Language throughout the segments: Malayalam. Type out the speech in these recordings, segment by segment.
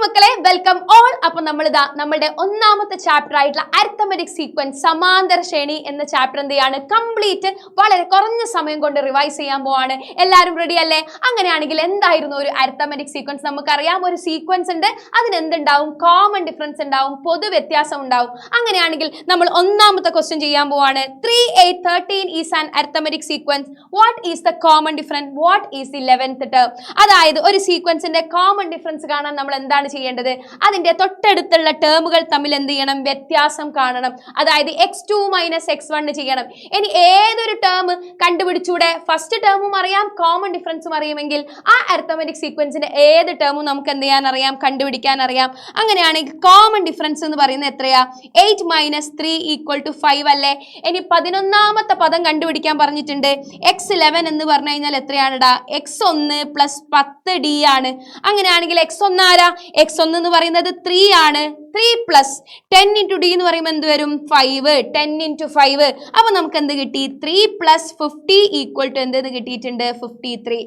മക്കളെ, വെൽക്കം ഓൾ. അപ്പൊ നമ്മളുടെ ഒന്നാമത്തെ ചാപ്റ്റർ ആയിട്ടുള്ള അരിത്തമെറ്റിക് സീക്വൻസ് സമാന്തര ശ്രേണി എന്ന ചാപ്റ്റർ എന്ത് ചെയ്യാണ്, കംപ്ലീറ്റ് വളരെ കുറഞ്ഞ സമയം കൊണ്ട് റിവൈസ് ചെയ്യാൻ പോവാണ്. എല്ലാവരും റെഡി അല്ലേ? അങ്ങനെയാണെങ്കിൽ എന്തായിരുന്നു ഒരു അരിത്തമെറ്റിക് സീക്വൻസ്? നമുക്കറിയാം, ഒരു സീക്വൻസ് ഉണ്ട്, അതിന് എന്തുണ്ടാവും? കോമൺ ഡിഫറൻസ് ഉണ്ടാവും, പൊതു വ്യത്യാസം ഉണ്ടാവും. അങ്ങനെയാണെങ്കിൽ നമ്മൾ ഒന്നാമത്തെ ക്വസ്റ്റ്യൻ ചെയ്യാൻ പോവാണ്. 3, 8, 13 is an arithmetic sequence. What is the common difference? What is the 11th term? അതായത് ഒരു സീക്വൻസിന്റെ കോമൺ ഡിഫറൻസ് കാണാൻ നമ്മൾ എന്താണ് ചെയ്യേണ്ടത്? അതിന്റെ തൊട്ടടുത്തുള്ള ടേമുകൾ തമ്മിൽ എന്ത് ചെയ്യണം? വ്യത്യാസം കാണണം. അതായത് x2 - x1 ചെയ്യണം. ഇനി ഏതൊരു ടേം കണ്ടുപിടിച്ചൂടെ? ഫസ്റ്റ് ടേമും അറിയാം, കോമൺ ഡിഫറൻസും അറിയുമെങ്കിൽ ആ അരിത്തമെറ്റിക് സീക്വൻസിന്റെ ഏത് ടേമും നമുക്ക് എന്ത് ചെയ്യാൻ അറിയാം? കണ്ടുപിടിക്കാൻ അറിയാം. അങ്ങനെയാണെങ്കിൽ കോമൺ ഡിഫറൻസ് എന്ന് പറയുന്നത് എത്രയാ? 8 - 3 = 5 അല്ലേ? ഇനി 11ാമത്തെ പദം കണ്ടുപിടിക്കാൻ പറഞ്ഞിട്ടുണ്ട്. x11 എന്ന് പറഞ്ഞു കഴിഞ്ഞാൽ എത്രയാണെടാ? x1 + 10d ആണ്. അങ്ങനെയാണെങ്കിൽ x1 ആരാ? x1 എന്ന് പറയുന്നത് 3 ആണ്. 3 + 10 × d എന്ന് പറയുമ്പോൾ എന്ത് വരും? 5. 10 × 5. അപ്പൊ നമുക്ക് എന്ത് കിട്ടി? 3 + 50 = എന്തെന്ന് കിട്ടിയിട്ടുണ്ട്? 53.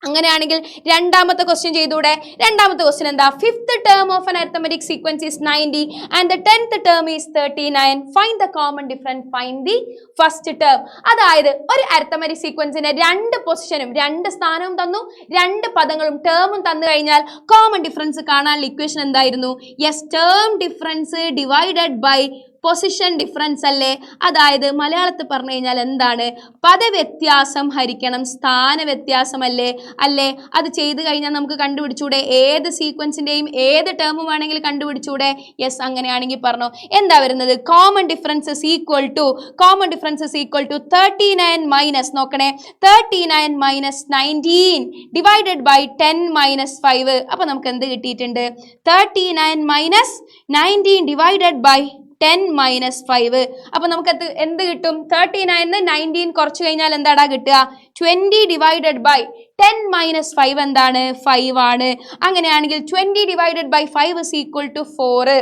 അങ്ങനെയാണെങ്കിൽ രണ്ടാമത്തെ ക്വസ്റ്റ്യൻ ചെയ്തൂടെ? രണ്ടാമത്തെ ക്വസ്റ്റ്യൻ എന്താ? 5th term of an arithmetic sequence is 90 and the 10th term is 39. Find the common difference. Find the first term. അതായത് ഒരു അരിത്തമെറ്റിക് സീക്വൻസിന്റെ രണ്ട് പൊസിഷനും രണ്ട് സ്ഥാനവും തന്നു, രണ്ട് പദങ്ങളും ടേമും തന്നു കഴിഞ്ഞാൽ കോമൺ ഡിഫറൻസ് കാണാനുള്ള ഇക്വേഷൻ എന്തായിരുന്നു? Yes, term difference divided by position difference അല്ലേ? അതായത് മലയാളത്തിൽ പറഞ്ഞു കഴിഞ്ഞാൽ എന്താണ്? പദവ്യത്യാസം ഹരിക്കണം സ്ഥാന വ്യത്യാസം അല്ലേ? അത് ചെയ്തു കഴിഞ്ഞാൽ നമുക്ക് കണ്ടുപിടിച്ചൂടെ? ഏത് സീക്വൻസിന്റെയും ഏത് ടേമും വേണമെങ്കിൽ കണ്ടുപിടിച്ചൂടെ? യെസ്, അങ്ങനെയാണെങ്കിൽ പറഞ്ഞോ എന്താ വരുന്നത്? Common difference equal to 39 minus, നോക്കണേ, 39 - 19 ഡിവൈഡഡ് ബൈ 10 - 5. അപ്പൊ നമുക്ക് എന്ത് കിട്ടിയിട്ടുണ്ട്? 39 - 19 ഡിവൈഡഡ് ബൈ 10 - 5. അപ്പൊ നമുക്ക് എന്ത് കിട്ടും? 39 19 കുറച്ച് കഴിഞ്ഞാൽ എന്താടാ കിട്ടുക? 20 ഡിവൈഡഡ് ബൈ 10 - 5 എന്താണ്? 5 ആണ്. അങ്ങനെയാണെങ്കിൽ 20 ഡിവൈഡഡ് ബൈ 5 = 4.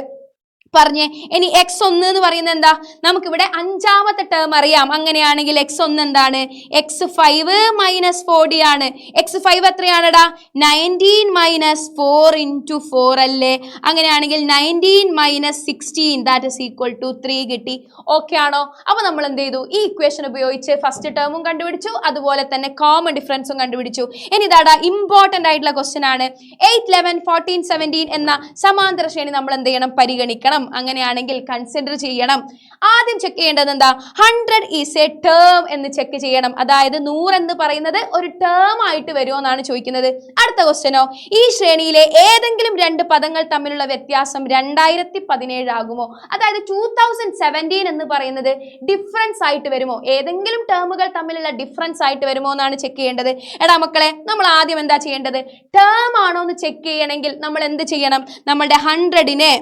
പറഞ്ഞേ. ഇനി x1 എന്ന് പറയുന്നത് എന്താ? നമുക്കിവിടെ അഞ്ചാമത്തെ ടേം അറിയാം. അങ്ങനെയാണെങ്കിൽ x1 എന്താണ്? x5 - 4d ആണ്. x5 എത്രയാണെടാ? 19 - 4 × 4 അല്ലേ? അങ്ങനെയാണെങ്കിൽ 19 - 16 = 3 കിട്ടി. ഓക്കെ ആണോ? അപ്പൊ നമ്മൾ എന്ത് ചെയ്തു? ഈ ഇക്വേഷൻ ഉപയോഗിച്ച് ഫസ്റ്റ് ടേമും കണ്ടുപിടിച്ചു, അതുപോലെ തന്നെ കോമൺ ഡിഫറൻസും കണ്ടുപിടിച്ചു. ഇനി ഇതാടാ ഇമ്പോർട്ടന്റ് ആയിട്ടുള്ള ക്വസ്റ്റ്യൻ ആണ്. 8, 11, 14, 17 എന്ന സമാന്തര ശ്രേണി നമ്മൾ എന്ത് ചെയ്യണം? പരിഗണിക്കണം. അങ്ങനെയാണെങ്കിൽ കൺസിഡർ ചെയ്യണം. ആദ്യം ചെക്ക് ചെയ്യേണ്ടത് എന്താ? 100 ഈസ് എ ടേം എന്ന് ചെക്ക് ചെയ്യണം. അതായത് 100 എന്ന് പറയുന്നത് ഒരു ടേം ആയിട്ട് വരുമോ എന്നാണ് ചോദിക്കുന്നത്. അടുത്ത ക്വസ്റ്റ്യനോ, ഈ ശ്രേണിയിലെ ഏതെങ്കിലും രണ്ട് പദങ്ങൾ തമ്മിലുള്ള വ്യത്യാസം 2017 ആകുമോ? അതായത് 2017 എന്ന് പറയുന്നത് ഡിഫറൻസ് ആയിട്ട് വരുമോ? ഏതെങ്കിലും ടേമുകൾ തമ്മിലുള്ള ഡിഫറൻസ് ആയിട്ട് വരുമോ എന്നാണ് ചെക്ക് ചെയ്യേണ്ടത്. എടാ മക്കളെ, നമ്മൾ ആദ്യം എന്താ ചെയ്യേണ്ടത്? ടേം ആണോ എന്ന് ചെക്ക് ചെയ്യണമെങ്കിൽ നമ്മൾ എന്ത് ചെയ്യണം? നമ്മളുടെ 100നെ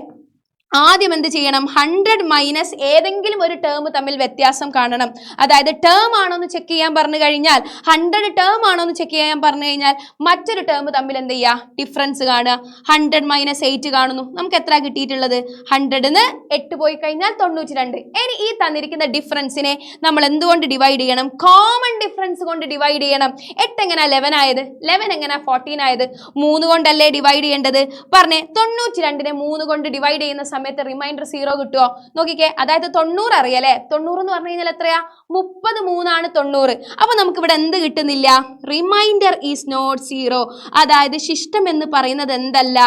ആദ്യം എന്ത് ചെയ്യണം? 100 മൈനസ് ഏതെങ്കിലും ഒരു ടേം തമ്മിൽ വ്യത്യാസം കാണണം. അതായത് ടേം ആണോ എന്ന് ചെക്ക് ചെയ്യാൻ പറഞ്ഞു കഴിഞ്ഞാൽ, 100 ടേം ആണോ എന്ന് ചെക്ക് ചെയ്യാൻ പറഞ്ഞു കഴിഞ്ഞാൽ മറ്റൊരു ടേം തമ്മിൽ എന്ത് ചെയ്യുക? ഡിഫറൻസ് കാണുക. 100 - 8 കാണുന്നു. നമുക്ക് എത്ര കിട്ടിയിട്ടുള്ളത്? 100ന്ന് 8 പോയി കഴിഞ്ഞാൽ 92. ഇനി ഈ തന്നിരിക്കുന്ന ഡിഫറൻസിനെ നമ്മൾ എന്തുകൊണ്ട് ഡിവൈഡ് ചെയ്യണം? കോമൺ ഡിഫറൻസ് കൊണ്ട് ഡിവൈഡ് ചെയ്യണം. 8 എങ്ങനെ 11 ആയത്? 11 എങ്ങനെ 14 ആയത്? 3 കൊണ്ടല്ലേ ഡിവൈഡ് ചെയ്യേണ്ടത്? പറഞ്ഞേ, 92നെ 3 കൊണ്ട് ഡിവൈഡ് ചെയ്യുന്ന സമയത്ത് റിമൈൻഡർ 0 കിട്ടുമോ? നോക്കിക്കേ. അതായത് 90 അറിയല്ലേ? 90 എന്ന് പറഞ്ഞു കഴിഞ്ഞാൽ എത്രയാ? 33 ആണ് 90. അപ്പൊ നമുക്ക് ഇവിടെ എന്ത് കിട്ടുന്നില്ല? Remainder is not 0. അതായത് ശിഷ്ടം എന്ന് പറയുന്നത് എന്തല്ല?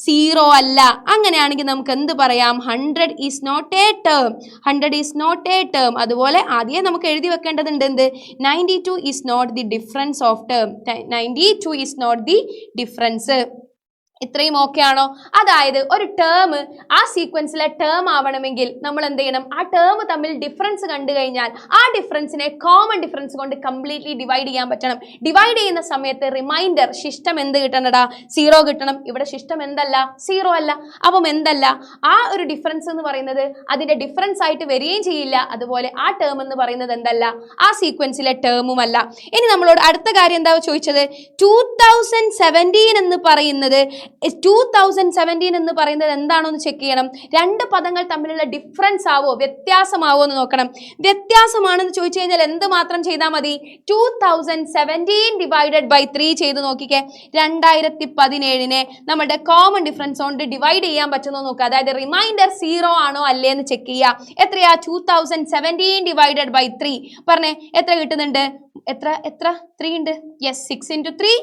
0 അല്ല. അങ്ങനെയാണെങ്കിൽ നമുക്ക് എന്ത് പറയാം? 100 is not a term. 100 is not a term. അതുപോലെ ആദ്യം നമുക്ക് എഴുതി വെക്കേണ്ടതുണ്ട് എന്ത്? 92 is not the difference of term. 92 is not the difference. ഇത്രയും ഓക്കെ ആണോ? അതായത് ഒരു ടേം ആ സീക്വൻസിലെ ടേം ആവണമെങ്കിൽ നമ്മൾ എന്ത് ചെയ്യണം? ആ ടേം തമ്മിൽ ഡിഫറൻസ് കണ്ടു കഴിഞ്ഞാൽ ആ ഡിഫറൻസിനെ കോമൺ ഡിഫറൻസ് കൊണ്ട് കംപ്ലീറ്റ്ലി ഡിവൈഡ് ചെയ്യാൻ പറ്റണം. ഡിവൈഡ് ചെയ്യുന്ന സമയത്ത് റിമൈൻഡർ ശിഷ്ടം എന്ത് കിട്ടണടാ? 0 കിട്ടണം. ഇവിടെ ശിഷ്ടം എന്തല്ല? 0 അല്ല. അപ്പം എന്തല്ല? ആ ഒരു ഡിഫറൻസ് എന്ന് പറയുന്നത് അതിന്റെ ഡിഫറൻസ് ആയിട്ട് വരികയും ചെയ്യില്ല. അതുപോലെ ആ ടേം എന്ന് പറയുന്നത് എന്തല്ല? ആ സീക്വൻസിലെ ടേമും അല്ല. ഇനി നമ്മളോട് അടുത്ത കാര്യം എന്താ ചോദിച്ചത്? 2017 എന്ന് പറയുന്നത് 2017 എന്ന് പറയുന്നത് എന്താണോ എന്ന് ചെക്ക് ചെയ്യണം. രണ്ട് പദങ്ങൾ തമ്മിലുള്ള ഡിഫറൻസ് ആവോ, വ്യത്യാസമാവോ എന്ന് നോക്കണം. വ്യത്യാസമാണെന്ന് ചോദിച്ചു കഴിഞ്ഞാൽ എന്ത് മാത്രം ചെയ്താൽ മതി? 2017 ഡിവൈഡഡ് ബൈ 3 ചെയ്ത് നോക്കിക്കേ. 2017 നമ്മുടെ കോമൺ ഡിഫറൻസ് കൊണ്ട് ഡിവൈഡ് ചെയ്യാൻ പറ്റുമോ നോക്കുക. അതായത് റിമൈൻഡർ 0 ആണോ അല്ലേ എന്ന് ചെക്ക് ചെയ്യുക. എത്രയാ? 2017 ഡിവൈഡഡ് ബൈ 3 പറഞ്ഞേ, എത്ര കിട്ടുന്നുണ്ട്? എത്ര 3 ഉണ്ട്? Yes, 6 into 3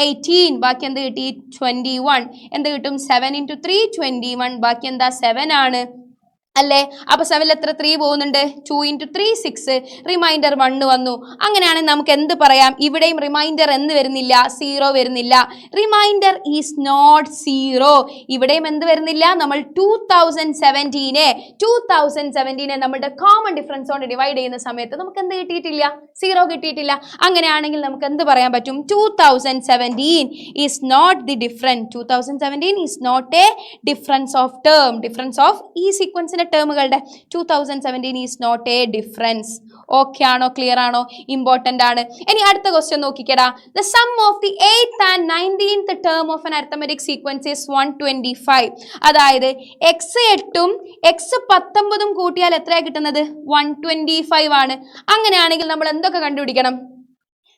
18. ബാക്കി എന്ത് കിട്ടി? 21. എന്ത് കിട്ടും? 7 into 3 21. ബാക്കി എന്താ? 7 ആണ് അല്ലേ? അപ്പൊ 7 എത്ര 3 പോകുന്നുണ്ട്? 2 into 3 6. റിമൈൻഡർ 1 വന്നു. അങ്ങനെയാണെങ്കിൽ നമുക്ക് എന്ത് പറയാം? ഇവിടെയും റിമൈൻഡർ എന്ത് വരുന്നില്ല? 0 വരുന്നില്ല. Remainder is not 0. ഇവിടെയും എന്ത് വരുന്നില്ല? നമ്മൾ 2017 നമ്മുടെ കോമൺ ഡിഫറൻസ് കൊണ്ട് ഡിവൈഡ് ചെയ്യുന്ന സമയത്ത് നമുക്ക് എന്ത് കിട്ടിയിട്ടില്ല? 0 കിട്ടിയിട്ടില്ല. അങ്ങനെയാണെങ്കിൽ നമുക്ക് എന്ത് പറയാൻ പറ്റും? 2017 is not the difference. 2017 is not a difference of term. Difference of ഈ സീക്വൻസിന്റെ ടേമുകളുടെ 2017 is not a difference. Okay ആണോ? ക്ലിയർ ആണോ? ഇമ്പോർട്ടന്റ് ആണ്. ഇനി അടുത്ത ക്വസ്റ്റ്യൻ നോക്കിക്കടാ. The sum of the 8th and 19th term of an arithmetic sequence is 125. അതായത് x8ഉം x19 കൂട്ടിയാൽ എത്രയാണ് കിട്ടുന്നത്? 125 ആണ്. അങ്ങനെയാണെങ്കിൽ നമ്മൾ എന്തൊക്കെ കണ്ടുപിടിക്കണം?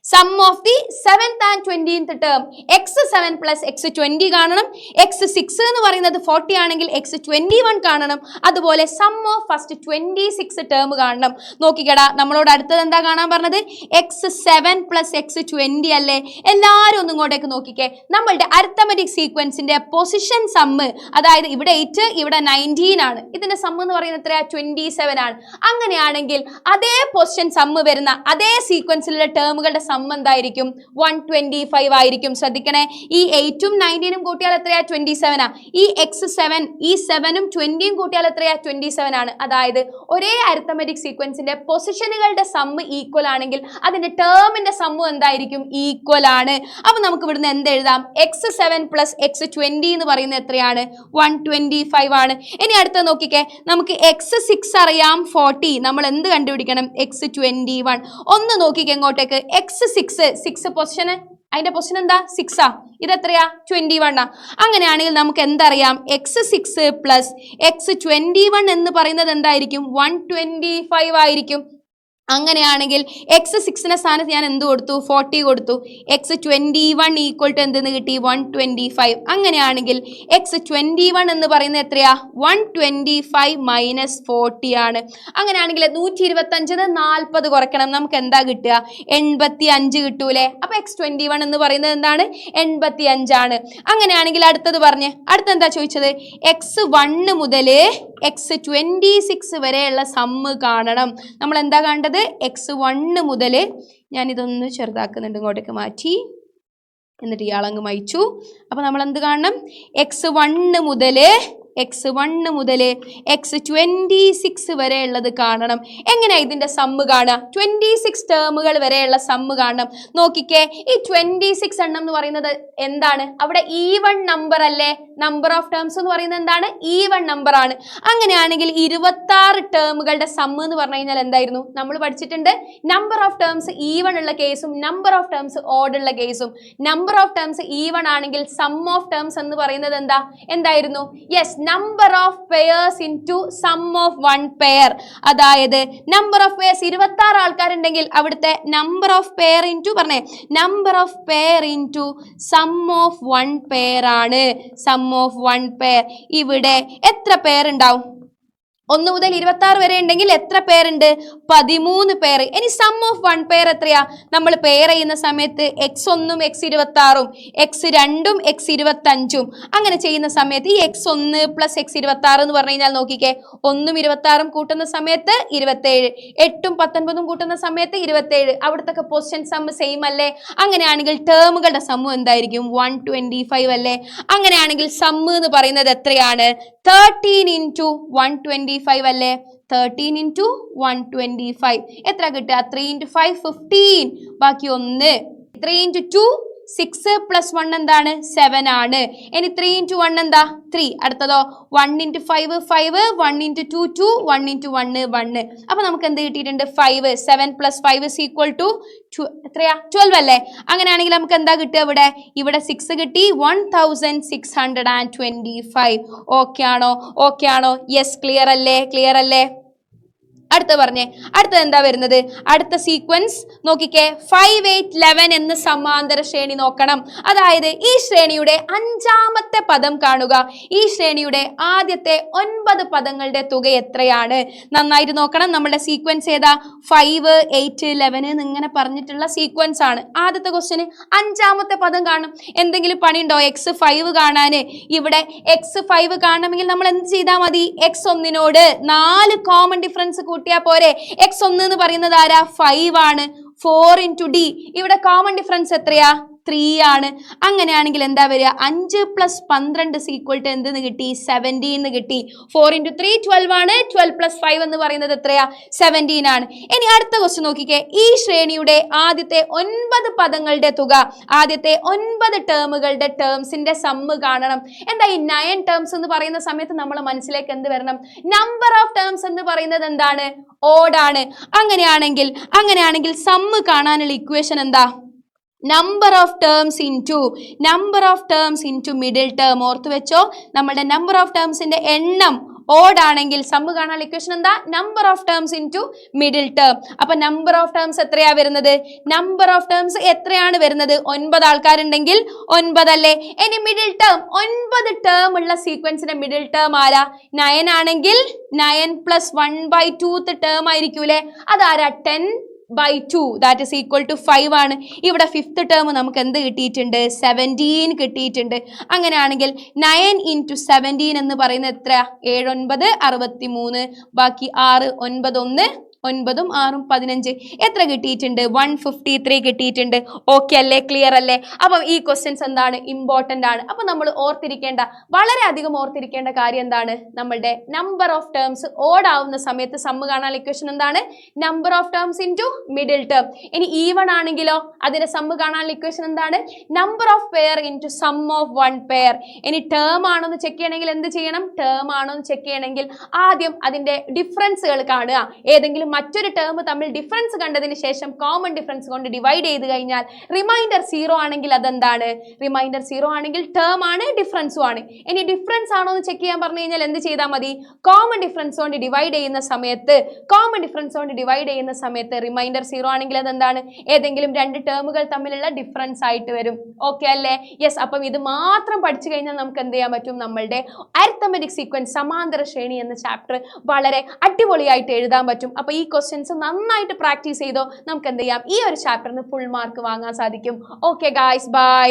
Sum of the 7th and 20th term. x7 plus x20 കാണണം. x6 എന്ന് പറയുന്നത് 40 ആണെങ്കിൽ x21 കാണണം. അതുപോലെ സം ഓഫ് ഫസ്റ്റ് 26 ടേം കാണണം. നോക്കിക്കടാ, നമ്മളോട് അടുത്തത് എന്താ കാണാൻ പറഞ്ഞത്? x7 പ്ലസ് x20 അല്ലേ? എല്ലാവരും ഒന്നും ഇങ്ങോട്ടേക്ക് നോക്കിക്കേ. നമ്മളുടെ അരിത്തമെറ്റിക് സീക്വൻസിന്റെ പൊസിഷൻ സമ്മ്, അതായത് ഇവിടെ 8 ഇവിടെ 19 ആണ്. ഇതിന്റെ സമ്മ് എന്ന് പറയുന്നത് എത്രയാ? 27 ആണ്. അങ്ങനെയാണെങ്കിൽ അതേ പൊസിഷൻ സമ്മ് വരുന്ന അതേ സീക്വൻസിലുള്ള ടേമുകളുടെ സമ്മ് എന്തായിരിക്കും? 125 ആയിരിക്കും. ശ്രദ്ധിക്കണേ, ഈ 8ഉം 19ഉം കൂട്ടിയാൽ എത്രയാ? 27 ആ. ഈ x7 ഈ 7ഉം 20ഉം കൂട്ടിയാൽ എത്രയാ? 27 ആണ്. അതായത് ഒരേ അരിത്തമെറ്റിക് സീക്വൻസിന്റെ പൊസിഷനുകളുടെ സമ്മ് ഈക്വൽ ആണെങ്കിൽ അതിന്റെ ടേമിന്റെ സമ്മ് എന്തായിരിക്കും? ഈക്വൽ ആണ്. അപ്പൊ നമുക്ക് ഇവിടുന്ന് എന്ത് എഴുതാം? x7 പ്ലസ് x20 എന്ന് പറയുന്നത് എത്രയാണ്? 125 ആണ്. ഇനി അടുത്ത നോക്കിക്കേ, നമുക്ക് x6 അറിയാം 40. നമ്മൾ എന്ത് കണ്ടുപിടിക്കണം? x21. ഒന്ന് നോക്കിക്കേ ഇങ്ങോട്ടേക്ക്. x6 പൊസിഷൻ, അതിന്റെ പൊസിഷൻ എന്താ? 6 ആ. ഇത് എത്രയാ? 21 ആ. അങ്ങനെയാണെങ്കിൽ നമുക്ക് എന്തറിയാം? x6 പ്ലസ് x21 എന്ന് പറയുന്നത് എന്തായിരിക്കും? 125 ആയിരിക്കും. അങ്ങനെയാണെങ്കിൽ x6ന്റെ സ്ഥാനത്ത് ഞാൻ എന്ത് കൊടുത്തു? 40 കൊടുത്തു. x21 ഈക്വൽ ടു എന്തെന്ന് കിട്ടി? 125. അങ്ങനെയാണെങ്കിൽ x21 എന്ന് പറയുന്നത് എത്രയാ? 125 മൈനസ് 40 ആണ്. അങ്ങനെയാണെങ്കിൽ 125 40 കുറയ്ക്കണം. നമുക്ക് എന്താ കിട്ടുക? 85 കിട്ടൂലേ? അപ്പൊ x21 എന്ന് പറയുന്നത് എന്താണ്? 85 ആണ്. അങ്ങനെയാണെങ്കിൽ അടുത്തത് പറഞ്ഞ്, അടുത്ത എന്താ ചോദിച്ചത്? x1 മുതൽ x26 വരെയുള്ള സമ്മ് കാണണം. നമ്മൾ എന്താ കണ്ടത്? x1 മുതൽ, ഞാനിതൊന്ന് ചെറുതാക്കുന്നുണ്ട്, ഇങ്ങോട്ടേക്ക് മാറ്റി, എന്നിട്ട് ഇയാളങ്ങ് മായിച്ചു. അപ്പൊ നമ്മൾ എന്ത് കാണണം? x1 മുതൽ x26 വരെ ഉള്ളത് കാണണം. എങ്ങനെയാ ഇതിന്റെ സമ്മ് കാണുക? 26 ടേമുകൾ വരെയുള്ള സമ്മ് കാണണം. നോക്കിക്കേ, ഈ 26 എണ്ണം എന്ന് പറയുന്നത് എന്താണ്? അവിടെ ഈവൺ നമ്പർ അല്ലേ? നമ്പർ ഓഫ് ടേംസ് എന്ന് പറയുന്നത് എന്താണ്? ഈവൺ നമ്പർ ആണ്. അങ്ങനെയാണെങ്കിൽ 26 ടേമുകളുടെ സമ്മ് എന്ന് പറഞ്ഞു കഴിഞ്ഞാൽ എന്തായിരുന്നു? നമ്മൾ പഠിച്ചിട്ടുണ്ട്, നമ്പർ ഓഫ് ടേംസ് ഈവൺ ഉള്ള കേസും നമ്പർ ഓഫ് ടേംസ് ഓഡ് ഉള്ള കേസും. നമ്പർ ഓഫ് ടേംസ് ഈവൺ ആണെങ്കിൽ സം ഓഫ് ടേംസ് എന്ന് പറയുന്നത് എന്തായിരുന്നു? Yes, number of pairs into sum of one pair. അതായത് നമ്പർ ഓഫ് പെയർസ് 26 ആൾക്കാരുണ്ടെങ്കിൽ അവിടുത്തെ നമ്പർ ഓഫ് പെയർ ഇൻറ്റു പറഞ്ഞേ, number of pair into sum of one pair ആണ്. Sum of one pair. ഇവിടെ എത്ര പെയർ ഉണ്ടാവും? 1 മുതൽ 26 വരെ ഉണ്ടെങ്കിൽ എത്ര പേരുണ്ട്? 13 പേര്. ഇനി സം ഓഫ് വൺ പെയർ എത്രയാ? നമ്മൾ പെയർ ചെയ്യുന്ന സമയത്ത് x1ഉം x26ഉം x2ഉം x25ഉം അങ്ങനെ ചെയ്യുന്ന സമയത്ത് ഈ x1 പ്ലസ് x26 എന്ന് പറഞ്ഞു കഴിഞ്ഞാൽ നോക്കിക്കേ, 1ഉം 26ഉം കൂട്ടുന്ന സമയത്ത് 27, 8ഉം 19ഉം കൂട്ടുന്ന സമയത്ത് 27. അവിടുത്തെ പൊസിഷൻ സമ്മ് സെയിം അല്ലേ? അങ്ങനെയാണെങ്കിൽ ടേമുകളുടെ സമ്മ് എന്തായിരിക്കും? 125 അല്ലേ? അങ്ങനെയാണെങ്കിൽ സമ്മ് എന്ന് പറയുന്നത് എത്രയാണ്? 13 into 125 അല്ലേ? 13 into 125 എത്ര കിട്ടുക? 3 into 5 15. ബാക്കി 1. 3 into 2 6 + 1 എന്താണ് 7 ആണ്. ഇനി 3 × 1 എന്താ 3. അടുത്തതോ 1 × 5 5, 1 × 2 2, 1 × 1 1. അപ്പൊ നമുക്ക് എന്ത് കിട്ടിയിട്ടുണ്ട് 5. 7 + 5 = എത്രയാ 12 അല്ലേ? അങ്ങനെയാണെങ്കിൽ നമുക്ക് എന്താ കിട്ടുക ഇവിടെ 6 കിട്ടി. 1625. ഓക്കെ ആണോ? യെസ്, ക്ലിയർ അല്ലേ? അടുത്ത പറഞ്ഞേ, അടുത്തത് എന്താ വരുന്നത്? അടുത്ത സീക്വൻസ് നോക്കിക്കേ. 5 8 11 എന്ന് സമാന്തര ശ്രേണി നോക്കണം. അതായത് ഈ ശ്രേണിയുടെ 5ാമത്തെ പദം കാണുക. ഈ ശ്രേണിയുടെ ആദ്യത്തെ 9 പദങ്ങളുടെ തുക എത്രയാണ്? നന്നായിട്ട് നോക്കണം. നമ്മുടെ സീക്വൻസ് ഏതാ? 5 8 11 എന്നിങ്ങനെ പറഞ്ഞിട്ടുള്ള സീക്വൻസ് ആണ്. ആദ്യത്തെ ക്വസ്റ്റ്യന് 5ാമത്തെ പദം കാണും. എന്തെങ്കിലും പണിയുണ്ടോ? x5 കാണാന്. ഇവിടെ x5 കാണണമെങ്കിൽ നമ്മൾ എന്ത് ചെയ്താൽ മതി? x1നോട് 4 കോമൺ ഡിഫറൻസ് കൂട്ടിയാ പോരെ. x1 എന്ന് പറയുന്നത് ആരാ? 5 ആണ്. 4 × d. ഇവിടെ കോമൺ ഡിഫറൻസ് എത്രയാ? 3 ആണ്. അങ്ങനെയാണെങ്കിൽ എന്താ വരിക? 5 + 12 എന്തെന്ന് കിട്ടി? 17 എന്ന് കിട്ടി. 4 × 3 12 ആണ്. 12 + 5 എന്ന് പറയുന്നത് എത്രയാ? 17 ആണ്. ഇനി അടുത്ത ക്വസ്റ്റ്യൻ നോക്കിക്കേ. ഈ ശ്രേണിയുടെ ആദ്യത്തെ 9 പദങ്ങളുടെ തുക, ആദ്യത്തെ 9 ടേമുകളുടെ ടേംസിന്റെ സമ്മ് കാണണം. എന്താ ഈ 9 ടേംസ് എന്ന് പറയുന്ന സമയത്ത് നമ്മളെ മനസ്സിലേക്ക് എന്ത് വരണം? നമ്പർ ഓഫ് ടേംസ് എന്ന് പറയുന്നത് എന്താണ്? ഓഡ് ആണ്. അങ്ങനെയാണെങ്കിൽ സമ്മ് കാണാനുള്ള ഇക്വേഷൻ എന്താ? Number of terms into middle term. ഓർത്ത് വെച്ചോ, നമ്മുടെ നമ്പർ ഓഫ് ടേംസിന്റെ എണ്ണം ഓഡ് ആണെങ്കിൽ സമ്മ് കാണാൻ ഇക്വേഷൻ എന്താ? Number of terms into middle term. അപ്പൊ നമ്പർ ഓഫ് ടേംസ് എത്രയാ വരുന്നത്? നമ്പർ ഓഫ് ടേംസ് എത്രയാണ് വരുന്നത്? 9 ആൾക്കാരുണ്ടെങ്കിൽ 9 അല്ലേ? ഇനി മിഡിൽ ടേം, 9 ടേം ഉള്ള സീക്വൻസിന്റെ മിഡിൽ ടേം ആരാ? 9 ആണെങ്കിൽ 9 + 1/2 ടേം ആയിരിക്കൂലേ? അതാരാ? 10/2, ദാറ്റ് ഈസ് ഈക്വൽ ടു 5 ആണ്. ഇവിടെ 5th ടേം നമുക്ക് എന്ത് കിട്ടിയിട്ടുണ്ട്? 17 കിട്ടിയിട്ടുണ്ട്. അങ്ങനെയാണെങ്കിൽ 9 × 17 എന്ന് പറയുന്നത് എത്ര? 7 9 63, ബാക്കി 6 9 1, 9 6 15. എത്ര കിട്ടിയിട്ടുണ്ട്? 153 കിട്ടിയിട്ടുണ്ട്. ഓക്കെ അല്ലേ? ക്ലിയർ അല്ലേ? അപ്പം ഈ ക്വസ്റ്റ്യൻസ് എന്താണ്? ഇമ്പോർട്ടൻ്റ് ആണ്. അപ്പം നമ്മൾ വളരെയധികം ഓർത്തിരിക്കേണ്ട കാര്യം എന്താണ്? നമ്മളുടെ നമ്പർ ഓഫ് ടേംസ് ഓഡ് ആവുന്ന സമയത്ത് സമ്മ് കാണാൻ ഇക്വേഷൻ എന്താണ്? Number of terms into middle term. ഇനി ഈവൺ ആണെങ്കിലോ അതിന്റെ സമ്മ് കാണാൻ ഇക്വേഷൻ എന്താണ്? Number of pair into sum of 1 pair. ഇനി ടേം ആണോ എന്ന് ചെക്ക് ചെയ്യണമെങ്കിൽ എന്ത് ചെയ്യണം? ടേം ആണോ എന്ന് ചെക്ക് ചെയ്യണമെങ്കിൽ ആദ്യം അതിന്റെ ഡിഫറൻസുകൾ കാണുക. ഏതെങ്കിലും മറ്റൊരു ടേം തമ്മിൽ ഡിഫറൻസ് കണ്ടതിന് ശേഷം കോമൺ ഡിഫറൻസ് കൊണ്ട് ഡിവൈഡ് ചെയ്ത് കഴിഞ്ഞാൽ റിമൈൻഡർ 0 ആണെങ്കിൽ അതെന്താണ്? റിമൈൻഡർ 0 ആണെങ്കിൽ ടേം ആണ്, ഡിഫറൻസും ആണ്. ഇനി ഡിഫറൻസ് ആണോ എന്ന് ചെക്ക് ചെയ്യാൻ പറഞ്ഞു കഴിഞ്ഞാൽ എന്ത് ചെയ്താൽ മതി? കോമൺ ഡിഫറൻസ് കൊണ്ട് ഡിവൈഡ് ചെയ്യുന്ന സമയത്ത് റിമൈൻഡർ 0 ആണെങ്കിൽ അതെന്താണ്? ഏതെങ്കിലും 2 ടേമുകൾ തമ്മിലുള്ള ഡിഫറൻസ് ആയിട്ട് വരും. ഓക്കെ അല്ലേ? യെസ്. അപ്പം ഇത് മാത്രം പഠിച്ചു കഴിഞ്ഞാൽ നമുക്ക് എന്ത് ചെയ്യാൻ പറ്റും? നമ്മളുടെ അരിത്തമെറ്റിക് സീക്വൻസ് സമാന്തര ശ്രേണി എന്ന ചാപ്റ്റർ വളരെ അടിപൊളിയായിട്ട് എഴുതാൻ പറ്റും. അപ്പൊ ഈ ക്വസ്റ്റ്യൻസ് നന്നായിട്ട് പ്രാക്ടീസ് ചെയ്തോ നമുക്ക് എന്ത് ചെയ്യാം? ഈ ഒരു ചാപ്റ്ററിന് ഫുൾ മാർക്ക് വാങ്ങാൻ സാധിക്കും. Okay guys, by.